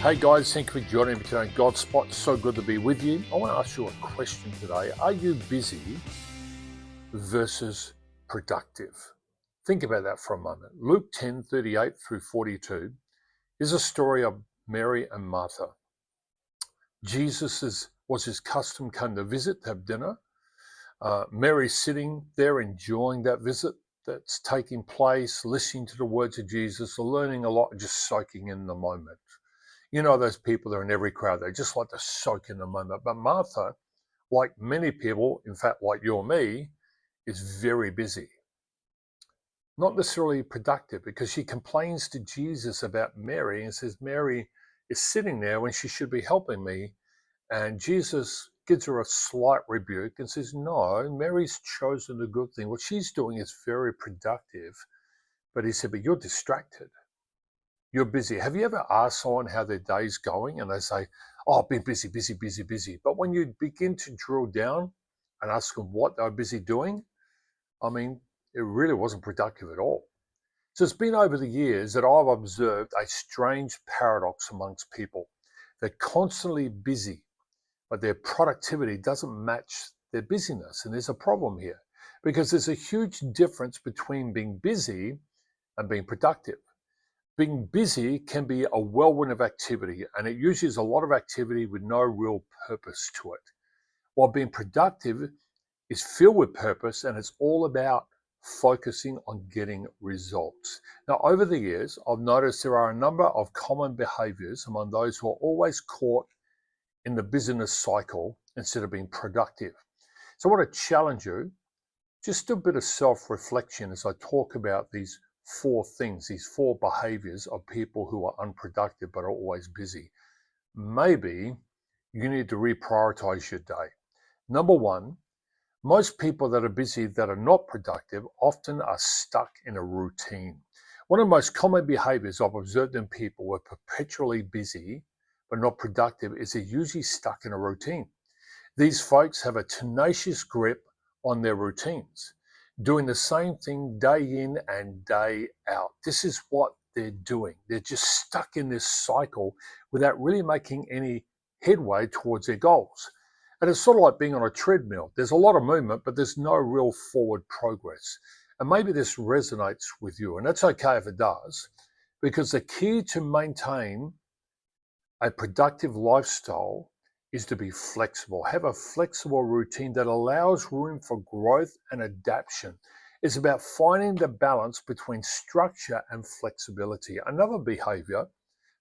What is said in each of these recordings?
Hey guys, thank you for joining me today on Godspot. So good to be with you. I want to ask you a question today. Are you busy versus productive? Think about that for a moment. Luke 10:38 through 42 is a story of Mary and Martha. Was his custom come to visit, to have dinner. Mary's sitting there enjoying that visit that's taking place, listening to the words of Jesus, learning a lot, just soaking in the moment. You know those people that are in every crowd, they just like to soak in the moment. But Martha, like many people, in fact, like you or me, is very busy. Not necessarily productive, because she complains to Jesus about Mary and says, Mary is sitting there when she should be helping me. And Jesus gives her a slight rebuke and says, no, Mary's chosen a good thing. What she's doing is very productive. But he said, but you're distracted. You're busy. Have you ever asked someone how their day's going and they say, oh, I've been busy, busy, busy, busy. But when you begin to drill down and ask them what they're busy doing, I mean, it really wasn't productive at all. So it's been over the years that I've observed a strange paradox amongst people. They're constantly busy, but their productivity doesn't match their busyness. And there's a problem here because there's a huge difference between being busy and being productive. Being busy can be a whirlwind of activity, and it usually is a lot of activity with no real purpose to it. While being productive is filled with purpose, and it's all about focusing on getting results. Now, over the years, I've noticed there are a number of common behaviors among those who are always caught in the busyness cycle instead of being productive. So I want to challenge you, just do a bit of self-reflection as I talk about these four things, these four behaviors of people who are unproductive but are always busy. Maybe you need to reprioritize your day. Number one, most people that are busy that are not productive often are stuck in a routine. One of the most common behaviors I've observed in people who are perpetually busy but not productive is they're usually stuck in a routine. These folks have a tenacious grip on their routines, doing the same thing day in and day out. This is what they're doing. They're just stuck in this cycle without really making any headway towards their goals. And it's sort of like being on a treadmill. There's a lot of movement, but there's no real forward progress. And maybe this resonates with you, and that's okay if it does, because the key to maintain a productive lifestyle is to be flexible. Have a flexible routine that allows room for growth and adaptation. It's about finding the balance between structure and flexibility. Another behavior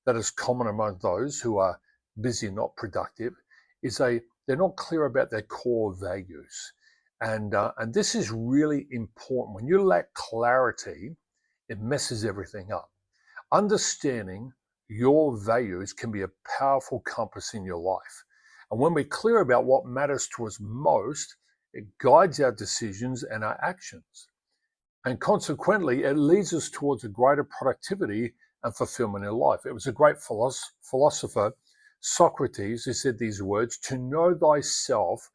that is common among those who are busy, not productive, is they're not clear about their core values. And this is really important. When you lack clarity, it messes everything up. Understanding your values can be a powerful compass in your life. And when we're clear about what matters to us most, it guides our decisions and our actions. And consequently, it leads us towards a greater productivity and fulfillment in life. It was a great philosopher, Socrates, who said these words, to know thyself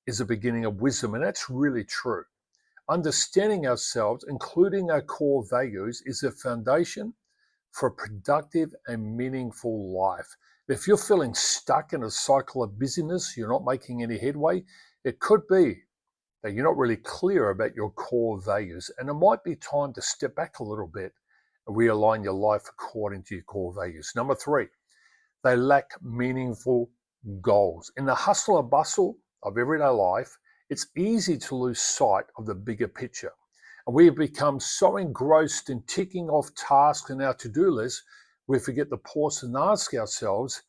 is the beginning of wisdom. And that's really true. Understanding ourselves, including our core values, is the foundation for a productive and meaningful life. If you're feeling stuck in a cycle of busyness, you're not making any headway, it could be that you're not really clear about your core values. And it might be time to step back a little bit and realign your life according to your core values. Number three, they lack meaningful goals. In the hustle and bustle of everyday life, it's easy to lose sight of the bigger picture. And we have become so engrossed in ticking off tasks in our to-do list, we forget to pause and ask ourselves,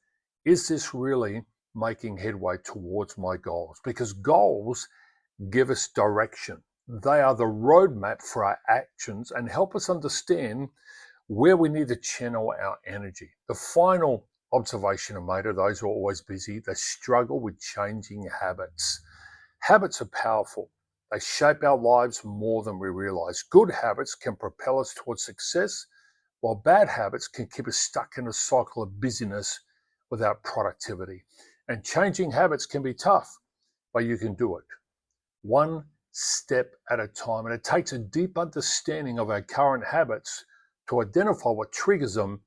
is this really making headway towards my goals? Because goals give us direction. They are the roadmap for our actions and help us understand where we need to channel our energy. The final observation I made of those who are always busy, they struggle with changing habits. Habits are powerful. They shape our lives more than we realize. Good habits can propel us towards success, while bad habits can keep us stuck in a cycle of busyness without productivity. And changing habits can be tough, but you can do it one step at a time. And it takes a deep understanding of our current habits to identify what triggers them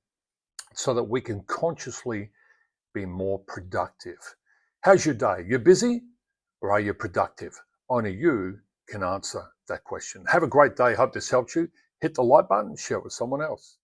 so that we can consciously be more productive. How's your day? You busy or are you productive? Only you can answer that question. Have a great day. Hope this helped you. Hit the like button, share it with someone else.